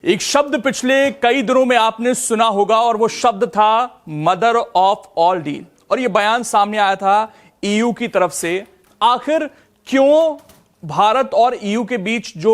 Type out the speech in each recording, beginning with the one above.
एक शब्द पिछले कई दिनों में आपने सुना होगा और वो शब्द था मदर ऑफ ऑल डील। और ये बयान सामने आया था ईयू की तरफ से। आखिर क्यों भारत और ईयू के बीच जो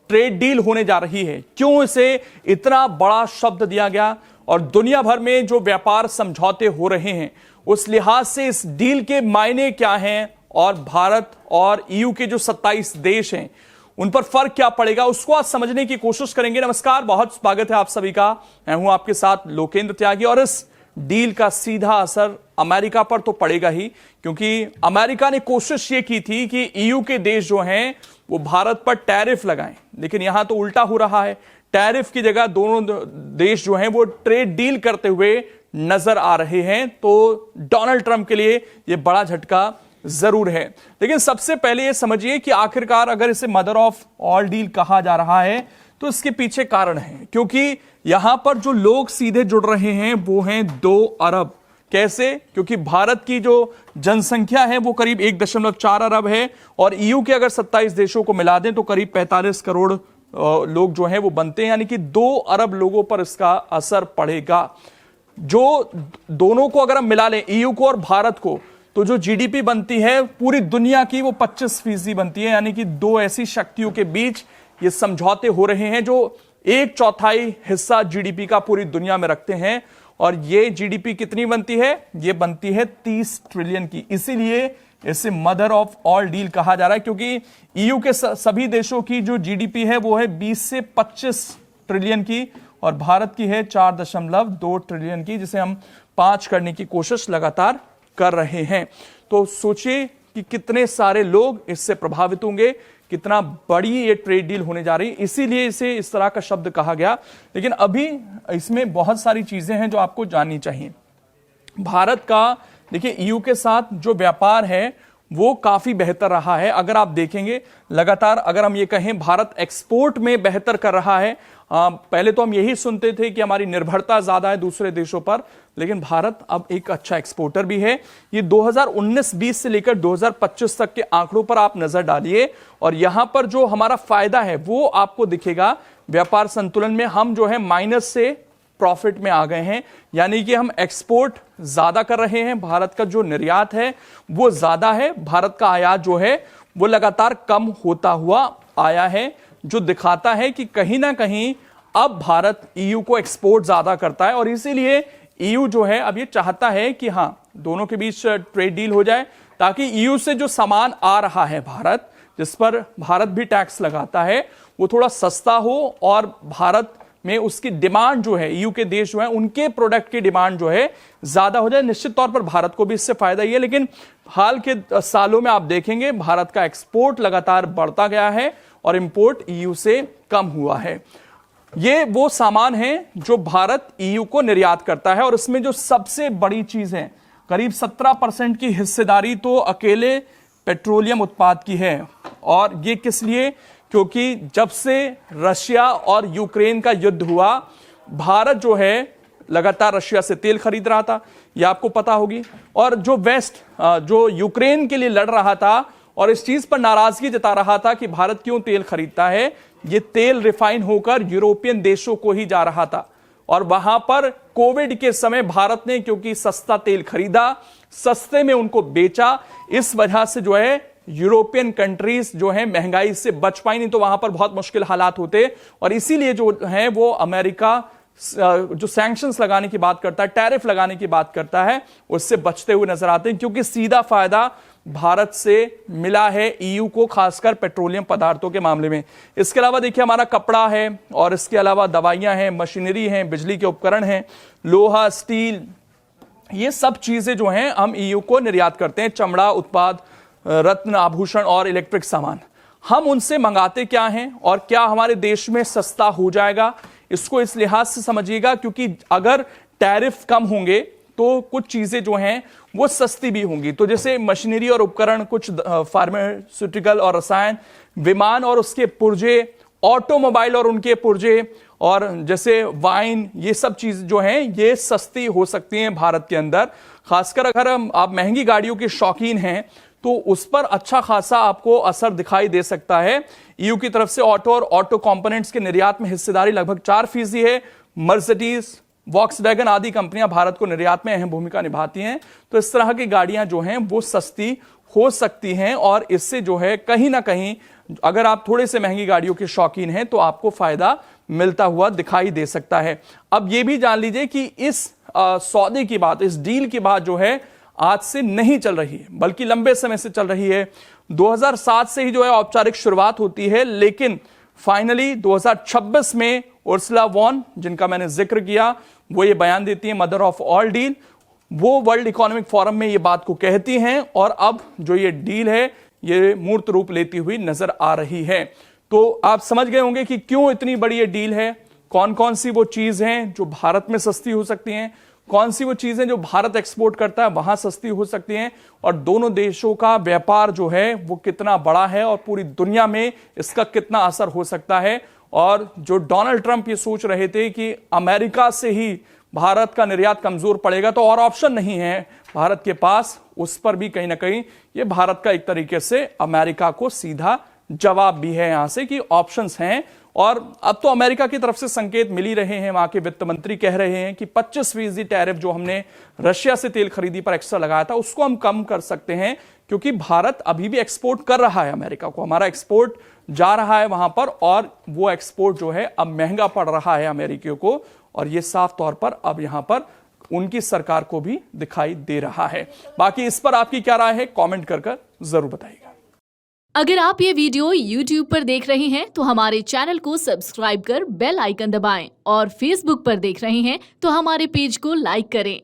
ट्रेड डील होने जा रही है, क्यों इसे इतना बड़ा शब्द दिया गया और दुनिया भर में जो व्यापार समझौते हो रहे हैं उस लिहाज से इस डील के मायने क्या हैं और भारत और ईयू के जो 27 देश हैं उन पर फर्क क्या पड़ेगा, उसको आज समझने की कोशिश करेंगे। नमस्कार, बहुत स्वागत है आप सभी का। मैं हूं आपके साथ लोकेंद्र त्यागी। और इस डील का सीधा असर अमेरिका पर तो पड़ेगा ही, क्योंकि अमेरिका ने कोशिश ये की थी कि ईयू के देश जो हैं वो भारत पर टैरिफ लगाएं, लेकिन यहां तो उल्टा हो रहा है। टैरिफ की जगह दोनों देश जो हैं वो ट्रेड डील करते हुए नजर आ रहे हैं। तो डोनाल्ड ट्रंप के लिए यह बड़ा झटका जरूर है। लेकिन सबसे पहले यह समझिए कि आखिरकार अगर इसे मदर ऑफ ऑल डील कहा जा रहा है तो इसके पीछे कारण है, क्योंकि यहां पर जो लोग सीधे जुड़ रहे हैं वो हैं 2 अरब। कैसे? क्योंकि भारत की जो जनसंख्या है वो करीब 1.4 अरब है और ईयू के अगर 27 देशों को मिला दें तो करीब 45 करोड़ लोग जो हैं वो बनते हैं, यानी कि 2 अरब लोगों पर इसका असर पड़ेगा। जो दोनों को अगर हम मिला लें, ईयू को और भारत को, तो जो जीडीपी बनती है पूरी दुनिया की वो 25% बनती है। यानी कि 2 ऐसी शक्तियों के बीच ये समझौते हो रहे हैं जो 1/4 हिस्सा जीडीपी का पूरी दुनिया में रखते हैं। और ये जीडीपी कितनी बनती है? ये बनती है 30 ट्रिलियन की। इसीलिए इसे मदर ऑफ ऑल डील कहा जा रहा है, क्योंकि ईयू के सभी देशों की जो जीडीपी है वो है 20 से 25 ट्रिलियन की और भारत की है 4.2 ट्रिलियन की, जिसे हम 5 करने की कोशिश लगातार कर रहे हैं। तो सोचिए कि कितने सारे लोग इससे प्रभावित होंगे, कितना बड़ी ये ट्रेड डील होने जा रही है। इसीलिए इसे इस तरह का शब्द कहा गया। लेकिन अभी इसमें बहुत सारी चीजें हैं जो आपको जाननी चाहिए। भारत का देखिए ईयू के साथ जो व्यापार है वो काफी बेहतर रहा है। अगर आप देखेंगे लगातार, अगर हम ये कहें भारत एक्सपोर्ट में बेहतर कर रहा है। पहले तो हम यही सुनते थे कि हमारी निर्भरता ज्यादा है दूसरे देशों पर, लेकिन भारत अब एक अच्छा एक्सपोर्टर भी है। ये 2019-20 से लेकर 2025 तक के आंकड़ों पर आप नजर डालिए और यहां पर जो हमारा फायदा है वो आपको दिखेगा। व्यापार संतुलन में हम जो है माइनस से प्रॉफिट में आ गए हैं, यानी कि हम एक्सपोर्ट ज्यादा कर रहे हैं, भारत का जो निर्यात है वो ज्यादा है, भारत का आयात जो है वो लगातार कम होता हुआ आया है, जो दिखाता है कि कहीं ना कहीं अब भारत ईयू को एक्सपोर्ट ज्यादा करता है। और इसीलिए ईयू जो है अब ये चाहता है कि हां दोनों के बीच ट्रेड डील हो जाए, ताकि ईयू से जो सामान आ रहा है भारत, जिस पर भारत भी टैक्स लगाता है, वो थोड़ा सस्ता हो और भारत में उसकी डिमांड जो है, ईयू के देश जो है उनके प्रोडक्ट की डिमांड जो है ज्यादा हो जाए। निश्चित तौर पर भारत को भी इससे फायदा ही है। लेकिन हाल के सालों में आप देखेंगे भारत का एक्सपोर्ट लगातार बढ़ता गया है और इंपोर्ट ईयू से कम हुआ है। ये वो सामान है जो भारत ईयू को निर्यात करता है और इसमें जो सबसे बड़ी चीज है, करीब 17% की हिस्सेदारी तो अकेले पेट्रोलियम उत्पाद की है। और ये किस लिए? क्योंकि जब से रशिया और यूक्रेन का युद्ध हुआ, भारत जो है लगातार रशिया से तेल खरीद रहा था, यह आपको पता होगी। और जो वेस्ट जो यूक्रेन के लिए लड़ रहा था और इस चीज पर नाराजगी जता रहा था कि भारत क्यों तेल खरीदता है, ये तेल रिफाइन होकर यूरोपियन देशों को ही जा रहा था। और वहां पर कोविड के समय भारत ने क्योंकि सस्ता तेल खरीदा, सस्ते में उनको बेचा, इस वजह से जो है यूरोपियन कंट्रीज जो है महंगाई से बच पाई, नहीं तो वहां पर बहुत मुश्किल हालात होते। और इसीलिए जो है वो अमेरिका जो सैंक्शंस लगाने की बात करता है, टैरिफ लगाने की बात करता है, उससे बचते हुए नजर आते हैं, क्योंकि सीधा फायदा भारत से मिला है ईयू को, खासकर पेट्रोलियम पदार्थों के मामले में। इसके अलावा देखिए हमारा कपड़ा है और इसके अलावा दवाइयां हैं, मशीनरी हैं, बिजली के उपकरण हैं, लोहा, स्टील, ये सब चीजें जो हैं हम ईयू को निर्यात करते हैं। चमड़ा उत्पाद, रत्न, आभूषण और इलेक्ट्रिक सामान हम उनसे मंगाते क्या हैं और क्या हमारे देश में सस्ता हो जाएगा, इसको इस लिहाज से समझिएगा। क्योंकि अगर टैरिफ कम होंगे तो कुछ चीजें जो हैं वो सस्ती भी होंगी। तो जैसे मशीनरी और उपकरण, कुछ फार्मास्यूटिकल और रसायन, विमान और उसके पुर्जे, ऑटोमोबाइल और उनके पुर्जे, और जैसे वाइन, ये सब चीज जो हैं ये सस्ती हो सकती हैं भारत के अंदर। खासकर अगर आप महंगी गाड़ियों के शौकीन हैं तो उस पर अच्छा खासा आपको असर दिखाई दे सकता है। ईयू की तरफ से ऑटो और ऑटो कंपोनेंट्स के निर्यात में हिस्सेदारी लगभग 4% है। मर्सिडीज, वॉक्सवैगन आदि कंपनियां भारत को निर्यात में अहम भूमिका निभाती हैं। तो इस तरह की गाड़ियां जो हैं वो सस्ती हो सकती हैं और इससे जो है कहीं ना कहीं अगर आप थोड़े से महंगी गाड़ियों के शौकीन हैं तो आपको फायदा मिलता हुआ दिखाई दे सकता है। अब यह भी जान लीजिए कि इस सौदे की बात, इस डील की बात जो है आज से नहीं चल रही है, बल्कि लंबे समय से चल रही है। 2007 से ही जो है औपचारिक शुरुआत होती है, लेकिन फाइनली 2026 में उर्सुला वॉन, जिनका मैंने जिक्र किया, वो ये बयान देती है मदर ऑफ ऑल डील। वो वर्ल्ड इकोनॉमिक फोरम में ये बात को कहती हैं और अब जो ये डील है ये मूर्त रूप लेती हुई नजर आ रही है। तो आप समझ गए होंगे कि क्यों इतनी बड़ी ये डील है, कौन कौन सी वो चीज हैं जो भारत में सस्ती हो सकती हैं, कौन सी वो चीजें जो भारत एक्सपोर्ट करता है वहां सस्ती हो सकती हैं, और दोनों देशों का व्यापार जो है वो कितना बड़ा है और पूरी दुनिया में इसका कितना असर हो सकता है। और जो डोनाल्ड ट्रंप ये सोच रहे थे कि अमेरिका से ही भारत का निर्यात कमजोर पड़ेगा तो और ऑप्शन नहीं है भारत के पास, उस पर भी कहीं ना कहीं ये भारत का एक तरीके से अमेरिका को सीधा जवाब भी है यहां से कि ऑप्शंस हैं। और अब तो अमेरिका की तरफ से संकेत मिल ही रहे हैं, वहां के वित्त मंत्री कह रहे हैं कि 25% टैरिफ जो हमने रशिया से तेल खरीदी पर एक्स्ट्रा लगाया था उसको हम कम कर सकते हैं, क्योंकि भारत अभी भी एक्सपोर्ट कर रहा है अमेरिका को, हमारा एक्सपोर्ट जा रहा है वहां पर, और वो एक्सपोर्ट जो है अब महंगा पड़ रहा है अमेरिकियों को, और ये साफ तौर पर अब यहां पर उनकी सरकार को भी दिखाई दे रहा है। बाकी इस पर आपकी क्या राय है, कमेंट कर जरूर बताइएगा। अगर आप ये वीडियो YouTube पर देख रहे हैं तो हमारे चैनल को सब्सक्राइब कर बेल आइकन दबाएं, और Facebook पर देख रहे हैं तो हमारे पेज को लाइक करें।